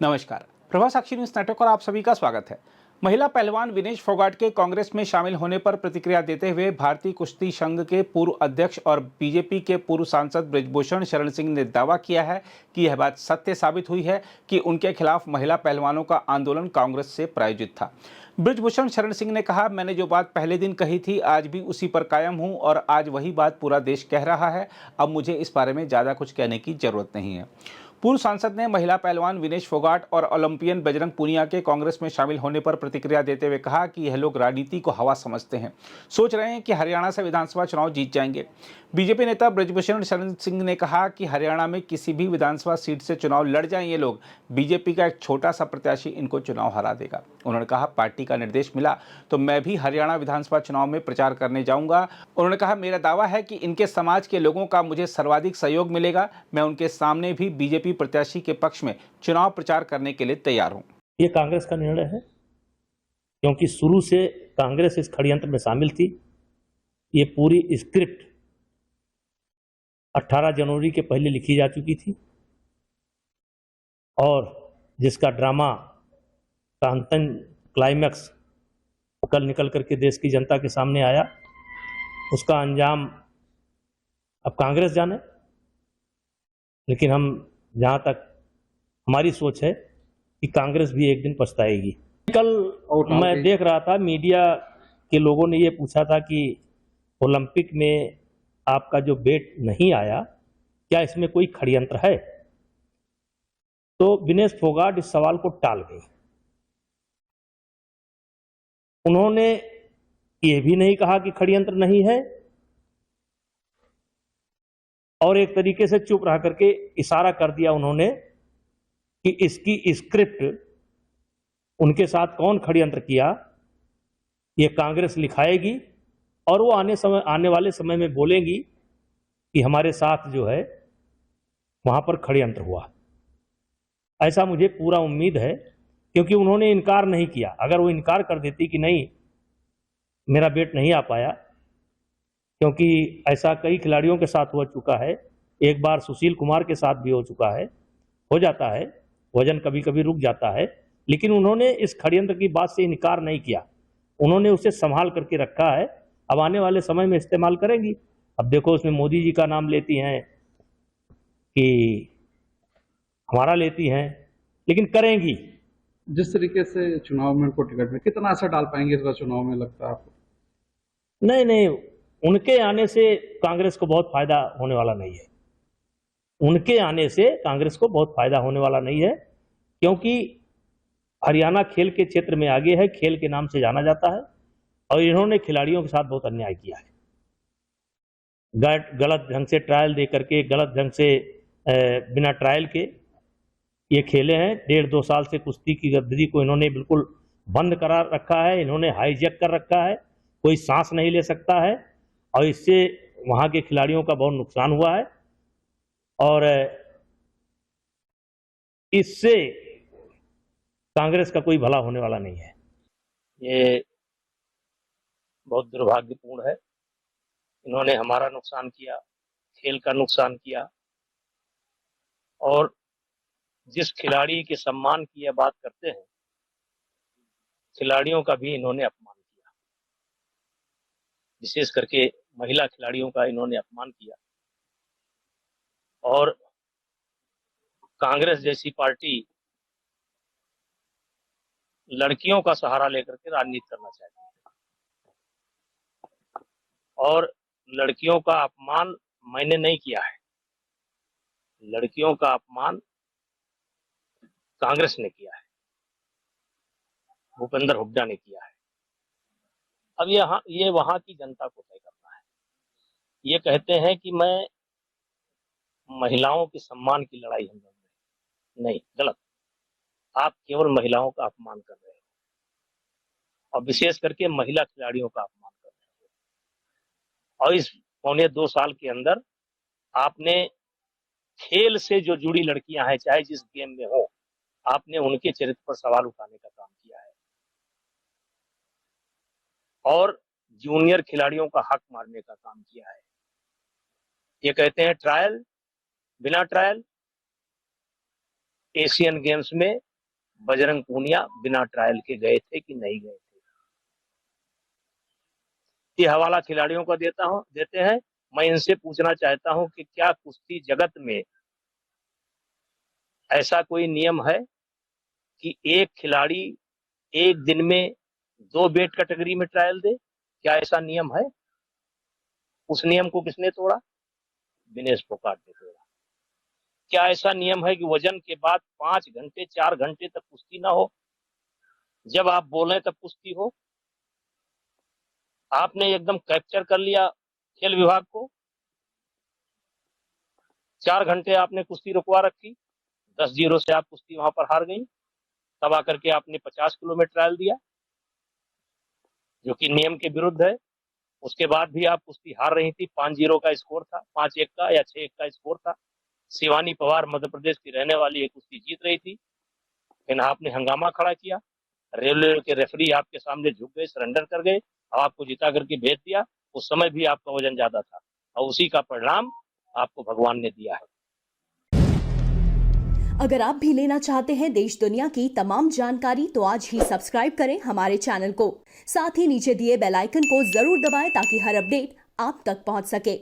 नमस्कार, प्रभा साक्षी news network और आप सभी का स्वागत है। महिला पहलवान विनेश फोगाट के कांग्रेस में शामिल होने पर प्रतिक्रिया देते हुए भारतीय कुश्ती संघ के पूर्व अध्यक्ष और बीजेपी के पूर्व सांसद बृजभूषण शरण सिंह ने दावा किया है कि यह बात सत्य साबित हुई है कि उनके खिलाफ महिला पहलवानों का आंदोलन कांग्रेस से प्रायोजित था। बृजभूषण शरण सिंह ने कहा, मैंने जो बात पहले दिन कही थी आज भी उसी पर कायम हूं और आज वही बात पूरा देश कह रहा है। अब मुझे इस बारे में ज्यादा कुछ कहने की जरूरत नहीं है। पूर्व सांसद ने महिला पहलवान विनेश फोगाट और ओलंपियन बजरंग पूनिया के कांग्रेस में शामिल होने पर प्रतिक्रिया देते हुए कहा कि यह लोग राजनीति को हवा समझते हैं, सोच रहे हैं कि हरियाणा से विधानसभा चुनाव जीत जाएंगे। बीजेपी नेता बृजभूषण शरण सिंह ने कहा कि हरियाणा में किसी भी विधानसभा सीट से चुनाव लड़ जाएं ये लोग, बीजेपी का एक छोटा सा प्रत्याशी इनको चुनाव हरा देगा। उन्होंने कहा, पार्टी का निर्देश मिला तो मैं भी हरियाणा विधानसभा चुनाव में प्रचार करने जाऊंगा। उन्होंने कहा, मेरा दावा है कि इनके समाज के लोगों का मुझे सर्वाधिक सहयोग मिलेगा। मैं उनके सामने भी बीजेपी प्रत्याशी के पक्ष में चुनाव प्रचार करने के लिए तैयार हूं। ये कांग्रेस का निर्णय है, क्योंकि शुरू से कांग्रेस इस षड्यंत्र में शामिल थी। ये पूरी स्क्रिप्ट 18 जनवरी के पहले लिखी जा चुकी थी और जिसका ड्रामा का अंतिम क्लाइमैक्स कल निकल करके देश की जनता के सामने आया, उसका अंजाम अब कांग्रेस जाने। लेकिन हम जहां तक हमारी सोच है कि कांग्रेस भी एक दिन पछताएगी। कल मैं देख रहा था मीडिया के लोगों ने ये पूछा था कि ओलंपिक में आपका जो बेट नहीं आया, क्या इसमें कोई षड्यंत्र है? तो विनेश फोगाट इस सवाल को टाल गई। उन्होंने ये भी नहीं कहा कि षड्यंत्र नहीं है और एक तरीके से चुप रह करके इशारा कर दिया उन्होंने कि इसकी स्क्रिप्ट उनके साथ कौन षड्यंत्र किया ये कांग्रेस लिखाएगी और वो आने वाले समय में बोलेंगी कि हमारे साथ जो है वहां पर षड्यंत्र हुआ। ऐसा मुझे पूरा उम्मीद है, क्योंकि उन्होंने इनकार नहीं किया। अगर वो इनकार कर देती कि नहीं मेरा बेट नहीं आ पाया, क्योंकि ऐसा कई खिलाड़ियों के साथ हो चुका है, एक बार सुशील कुमार के साथ भी हो चुका है, हो जाता है, वजन कभी कभी रुक जाता है, लेकिन उन्होंने इस षड्यंत्र की बात से इनकार नहीं किया। उन्होंने उसे संभाल करके रखा है, अब आने वाले समय में इस्तेमाल करेंगी। अब देखो उसमें मोदी जी का नाम लेती हैं कि हमारा लेती हैं, लेकिन करेंगी। जिस तरीके से चुनाव में उनको टिकट में कितना असर डाल पाएंगे इस बार चुनाव में, लगता है आपको? नहीं, उनके आने से कांग्रेस को बहुत फायदा होने वाला नहीं है। उनके आने से कांग्रेस को बहुत फायदा होने वाला नहीं है, क्योंकि हरियाणा खेल के क्षेत्र में आगे है, खेल के नाम से जाना जाता है और इन्होंने खिलाड़ियों के साथ बहुत अन्याय किया है। गलत ढंग से ट्रायल दे करके, गलत ढंग से बिना ट्रायल के ये खेले हैं। 1.5-2 साल से कुश्ती की गद्दी को इन्होंने बिल्कुल बंद करा रखा है, इन्होंने हाईजैक कर रखा है, कोई सांस नहीं ले सकता है और इससे वहां के खिलाड़ियों का बहुत नुकसान हुआ है और इससे कांग्रेस का कोई भला होने वाला नहीं है। ये बहुत दुर्भाग्यपूर्ण है। इन्होंने हमारा नुकसान किया, खेल का नुकसान किया और जिस खिलाड़ी के सम्मान की यह बात करते हैं, खिलाड़ियों का भी इन्होंने अपमान किया। विशेष करके महिला खिलाड़ियों का इन्होंने अपमान किया और कांग्रेस जैसी पार्टी लड़कियों का सहारा लेकर के राजनीति करना चाहती है और लड़कियों का अपमान मैंने नहीं किया है, लड़कियों का अपमान कांग्रेस ने किया है, भूपेंद्र हुड्डा ने किया है। अब ये वहां की जनता को तय करना है। ये कहते हैं कि मैं महिलाओं के सम्मान की लड़ाई हम लड़ रहे हैं। नहीं, गलत। आप केवल महिलाओं का अपमान कर रहे हो और विशेष करके महिला खिलाड़ियों का अपमान कर रहे हो। और इस 1.25-2 साल के अंदर आपने खेल से जो जुड़ी लड़कियां हैं, चाहे जिस गेम में हो, आपने उनके चरित्र पर सवाल उठाने का काम किया है और जूनियर खिलाड़ियों का हक मारने का काम किया है। ये कहते हैं ट्रायल, बिना ट्रायल एशियन गेम्स में बजरंग पूनिया बिना ट्रायल के गए थे कि नहीं गए थे। ये हवाला खिलाड़ियों को देते हैं। मैं इनसे पूछना चाहता हूं कि क्या कुश्ती जगत में ऐसा कोई नियम है कि एक खिलाड़ी एक दिन में 2 वेट कैटेगरी में ट्रायल दे? क्या ऐसा नियम है? उस नियम को किसने तोड़ा? विनेश फोगाट ने तोड़ा। क्या ऐसा नियम है कि वजन के बाद 5 घंटे 4 घंटे तक कुश्ती ना हो? जब आप बोले तब कुश्ती हो? आपने एकदम कैप्चर कर लिया खेल विभाग को। 4 घंटे आपने कुश्ती रुकवा रखी, 10-0 से आप कुश्ती वहां पर हार गई। तब आकर के आपने 50 किलो में ट्रायल दिया, जो कि नियम के विरुद्ध है। उसके बाद भी आप कुश्ती हार रही थी। 5-0 का स्कोर था, 5-1 का या 6-1 का स्कोर था। शिवानी पवार मध्य प्रदेश की रहने वाली एक कुश्ती जीत रही थी, लेकिन आपने हंगामा खड़ा किया। रेलवे के रेफरी आपके सामने झुक गए, सरेंडर कर गए, आपको जिता करके भेज दिया। उस समय भी आपका वजन ज्यादा था और उसी का परिणाम आपको भगवान ने दिया है। अगर आप भी लेना चाहते हैं देश दुनिया की तमाम जानकारी तो आज ही सब्सक्राइब करें हमारे चैनल को। साथ ही नीचे दिए बेल आइकन को जरूर दबाएं ताकि हर अपडेट आप तक पहुंच सके।